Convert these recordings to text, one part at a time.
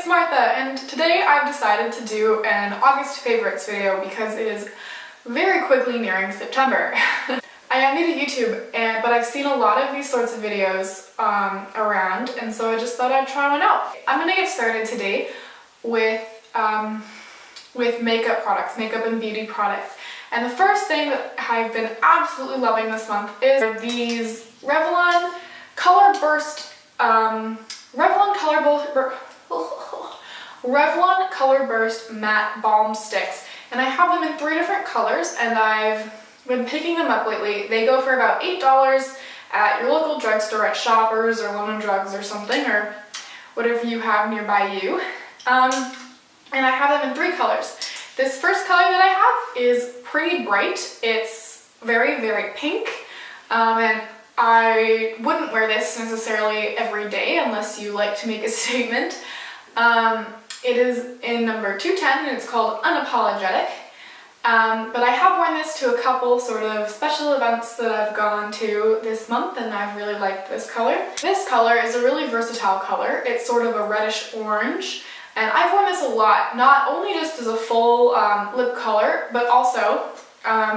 it's Martha, and today I've decided to do an August favorites video because it is very quickly nearing September. I am new to YouTube, but I've seen a lot of these sorts of videos around, and so I just thought I'd try one out. I'm gonna get started today with makeup products, makeup and beauty products. And the first thing that I've been absolutely loving this month is these Revlon Color Burst Revlon Color Burst Matte Balm Sticks, and I have them in 3 different colors, and I've been picking them up lately. They go for about $8 at your local drugstore, at Shoppers or London Drugs or something, or whatever you have nearby you. And I have them in 3 colors. This first color that I have is pretty bright. It's very, very pink, and I wouldn't wear this necessarily every day unless you like to make a statement. It is in number 210 and it's called Unapologetic. But I have worn this to a couple sort of special events that I've gone to this month, and I've really liked this color. This color is a really versatile color. It's sort of a reddish orange, and I've worn this a lot, not only just as a full lip color, but also,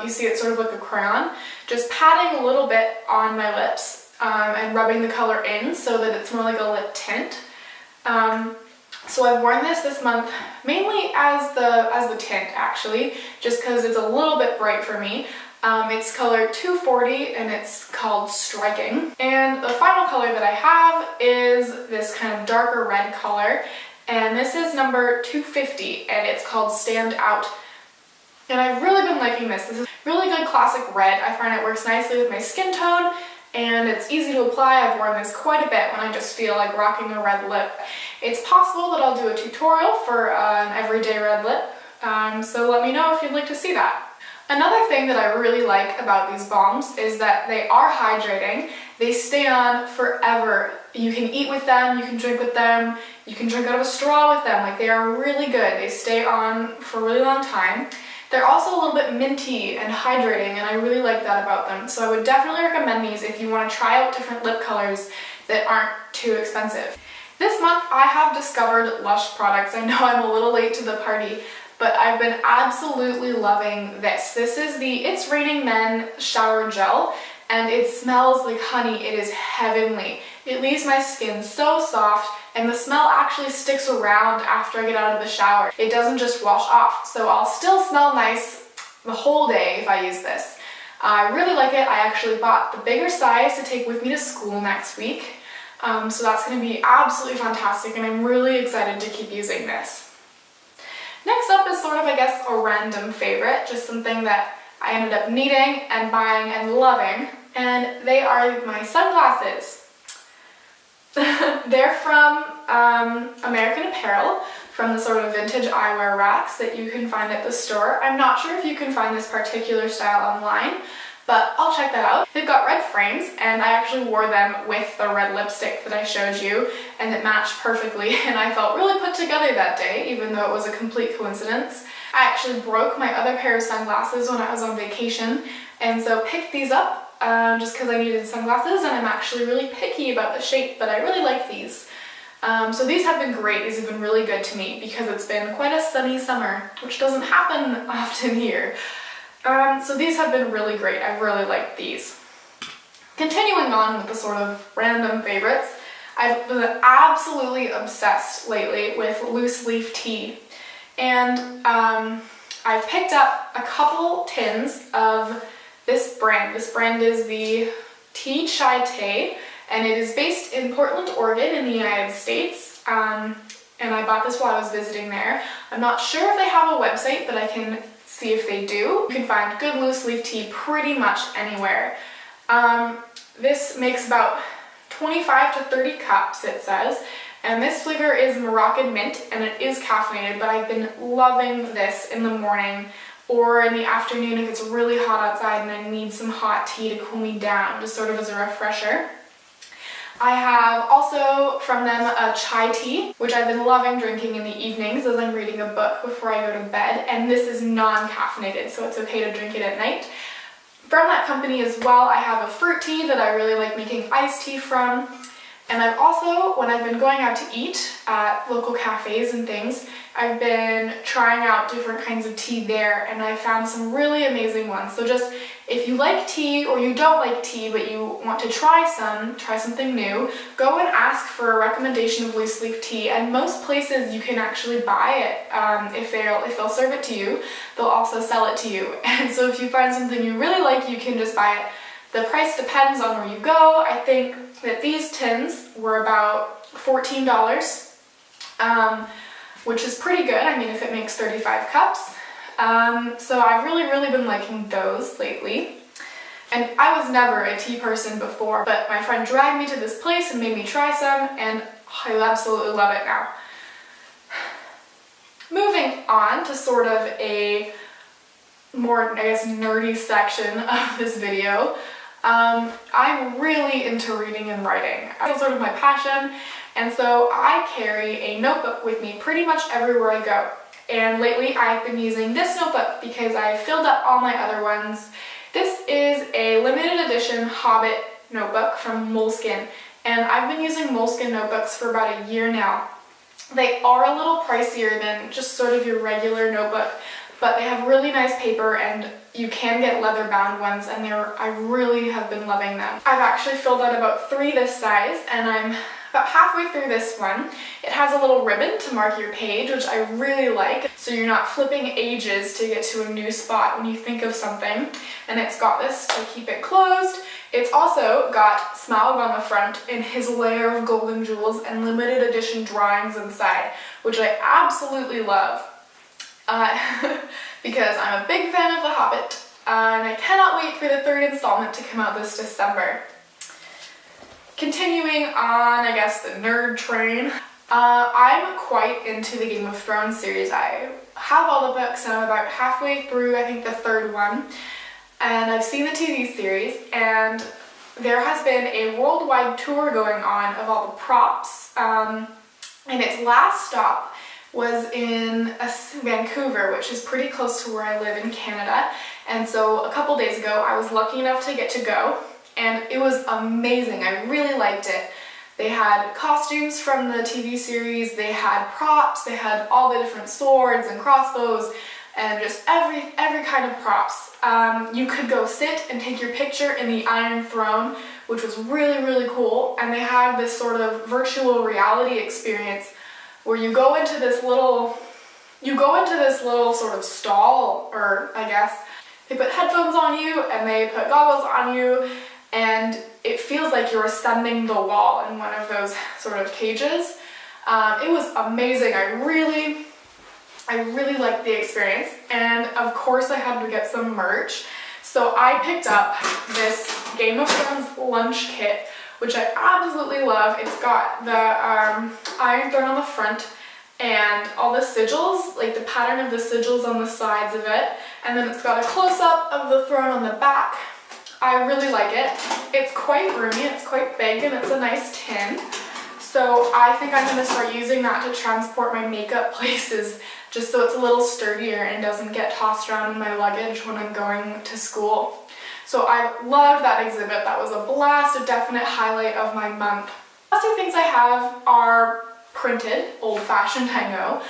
you see it's sort of like a crayon, just patting a little bit on my lips and rubbing the color in so that it's more like a lip tint. So I've worn this month mainly as the tint, actually, just because it's a little bit bright for me. It's color 240 and it's called Striking. And the final color that I have is this kind of darker red color, and this is number 250 and it's called Stand Out. And I've really been liking this. This is really good classic red. I find it works nicely with my skin tone, and it's easy to apply. I've worn this quite a bit when I just feel like rocking a red lip. It's possible that I'll do a tutorial for an everyday red lip, so let me know if you'd like to see that. Another thing that I really like about these balms is that they are hydrating. They stay on forever. You can eat with them, you can drink with them, you can drink out of a straw with them. Like, they are really good. They stay on for a really long time. They're also a little bit minty and hydrating, and I really like that about them. So I would definitely recommend these if you want to try out different lip colors that aren't too expensive. This month I have discovered Lush products. I know I'm a little late to the party, but I've been absolutely loving this. This is the It's Raining Men Shower Gel, and it smells like honey. It is heavenly. It leaves my skin so soft, and the smell actually sticks around after I get out of the shower. It doesn't just wash off, so I'll still smell nice the whole day if I use this. I really like it. I actually bought the bigger size to take with me to school next week, so that's going to be absolutely fantastic, and I'm really excited to keep using this. Next up is sort of, I guess, a random favorite, just something that I ended up needing and buying and loving, and they are my sunglasses. They're from American Apparel, from the sort of vintage eyewear racks that you can find at the store. I'm not sure if you can find this particular style online, but I'll check that out. They've got red frames, and I actually wore them with the red lipstick that I showed you, and it matched perfectly, and I felt really put together that day, even though it was a complete coincidence. I actually broke my other pair of sunglasses when I was on vacation, and so picked these up just because I needed sunglasses, and I'm actually really picky about the shape, but I really like these. So these have been great. These have been really good to me because it's been quite a sunny summer, which doesn't happen often here. So these have been really great. I've really liked these. Continuing on with the sort of random favorites, I've been absolutely obsessed lately with Looseleaf Tea. And I've picked up a couple tins of this brand. This brand is the Tea Satay, and it is based in Portland, Oregon in the United States. And I bought this while I was visiting there. I'm not sure if they have a website, but I can see if they do. You can find good loose leaf tea pretty much anywhere. This makes about 25 to 30 cups, it says, and this flavor is Moroccan mint, and it is caffeinated, but I've been loving this in the morning or in the afternoon if it's really hot outside and I need some hot tea to cool me down, just sort of as a refresher. I have also from them a chai tea, which I've been loving drinking in the evenings as I'm reading a book before I go to bed, and this is non-caffeinated, so it's okay to drink it at night. From that company as well, I have a fruit tea that I really like making iced tea from. And I've also, when I've been going out to eat at local cafes and things, I've been trying out different kinds of tea there, and I found some really amazing ones. So just if you like tea or you don't like tea but you want to try something new, go and ask for a recommendation of Looseleaf Tea, and most places you can actually buy it. If they'll serve it to you, they'll also sell it to you. And so if you find something you really like, you can just buy it. The price depends on where you go. I think that these tins were about $14, which is pretty good. I mean, if it makes 35 cups. So I've really been liking those lately. And I was never a tea person before, but my friend dragged me to this place and made me try some, and I absolutely love it now. Moving on to sort of a more, I guess, nerdy section of this video. I'm really into reading and writing. It's sort of my passion, and so I carry a notebook with me pretty much everywhere I go. And lately I've been using this notebook because I filled up all my other ones. This is a limited edition Hobbit notebook from Moleskine, and I've been using Moleskine notebooks for about a year now. They are a little pricier than just sort of your regular notebook, but they have really nice paper, and you can get leather bound ones, and I really have been loving them. I've actually filled out about 3 this size, and I'm about halfway through this one. It has a little ribbon to mark your page, which I really like, so you're not flipping ages to get to a new spot when you think of something. And it's got this to keep it closed. It's also got Smaug on the front in his layer of golden jewels and limited edition drawings inside, which I absolutely love. Because I'm a big fan of The Hobbit, and I cannot wait for the 3rd installment to come out this December. Continuing on, I guess, the nerd train, I'm quite into the Game of Thrones series. I have all the books, and I'm about halfway through, I think, the 3rd one, and I've seen the TV series, and there has been a worldwide tour going on of all the props, and its last stop was in Vancouver, which is pretty close to where I live in Canada. And so a couple days ago, I was lucky enough to get to go, and it was amazing. I really liked it. They had costumes from the TV series, they had props, they had all the different swords and crossbows, and just every kind of props. You could go sit and take your picture in the Iron Throne, which was really cool, and they had this sort of virtual reality experience where you go into this little sort of stall, or I guess they put headphones on you and they put goggles on you, and it feels like you're ascending the wall in one of those sort of cages. It was amazing. I really liked the experience, and of course I had to get some merch. So I picked up this Game of Thrones lunch kit, which I absolutely love. It's got the Iron Throne on the front and all the sigils, like the pattern of the sigils on the sides of it, and then it's got a close-up of the throne on the back. I really like it. It's quite roomy, it's quite big, and it's a nice tin. So I think I'm going to start using that to transport my makeup places, just so it's a little sturdier and doesn't get tossed around in my luggage when I'm going to school. So I loved that exhibit. That was a blast, a definite highlight of my month. The last 2 things I have are printed, old-fashioned, I know.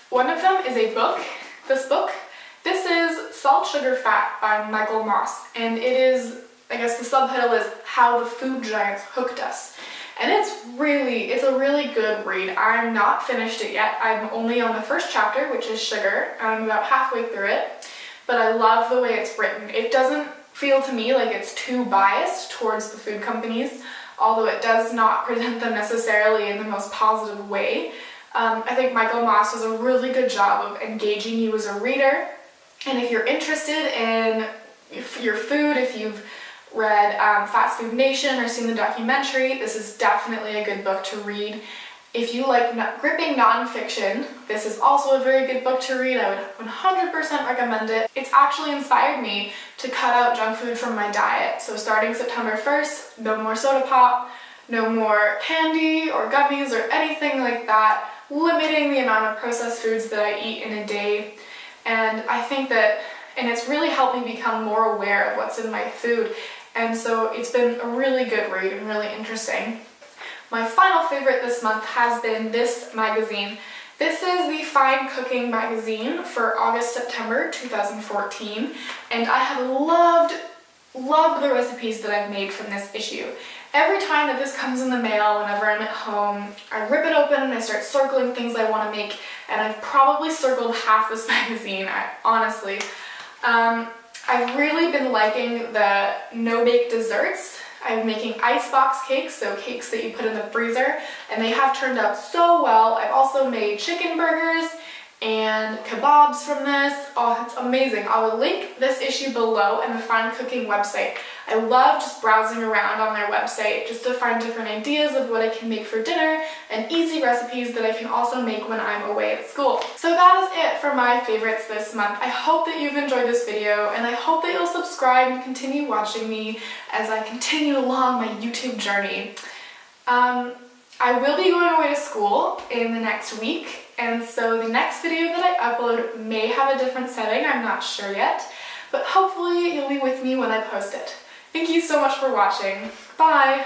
One of them is a book. This is Salt, Sugar, Fat by Michael Moss, and it is, I guess the subtitle is How the Food Giants Hooked Us. And it's a really good read. I'm not finished it yet. I'm only on the first chapter, which is sugar. I'm about halfway through it. But I love the way it's written. It doesn't feel to me like it's too biased towards the food companies, although it does not present them necessarily in the most positive way. I think Michael Moss does a really good job of engaging you as a reader. And if you're interested in your food, if you've read Fast Food Nation or seen the documentary, this is definitely a good book to read. If you like gripping nonfiction, this is also a very good book to read. I would 100% recommend it. It's actually inspired me to cut out junk food from my diet. So starting September 1st, no more soda pop, no more candy or gummies or anything like that, limiting the amount of processed foods that I eat in a day. And I think that, and it's really helped me become more aware of what's in my food. And so it's been a really good read and really interesting. my final favorite this month has been this magazine. This is the Fine Cooking magazine for August-September 2014, and I have loved the recipes that I've made from this issue. Every time that this comes in the mail, whenever I'm at home, I rip it open and I start circling things I want to make, and I've probably circled half this magazine, honestly. I've really been liking the no-bake desserts. I'm making icebox cakes, so cakes that you put in the freezer, and they have turned out so well. I've also made chicken burgers and kebabs from this. Oh, it's amazing. I will link this issue below and the Fine Cooking website. I love just browsing around on their website just to find different ideas of what I can make for dinner and easy recipes that I can also make when I'm away at school. So that is it for my favorites this month. I hope that you've enjoyed this video, and I hope that you'll subscribe and continue watching me as I continue along my YouTube journey. I will be going away to school in the next week, and so the next video that I upload may have a different setting, I'm not sure yet, but hopefully you'll be with me when I post it. Thank you so much for watching. Bye!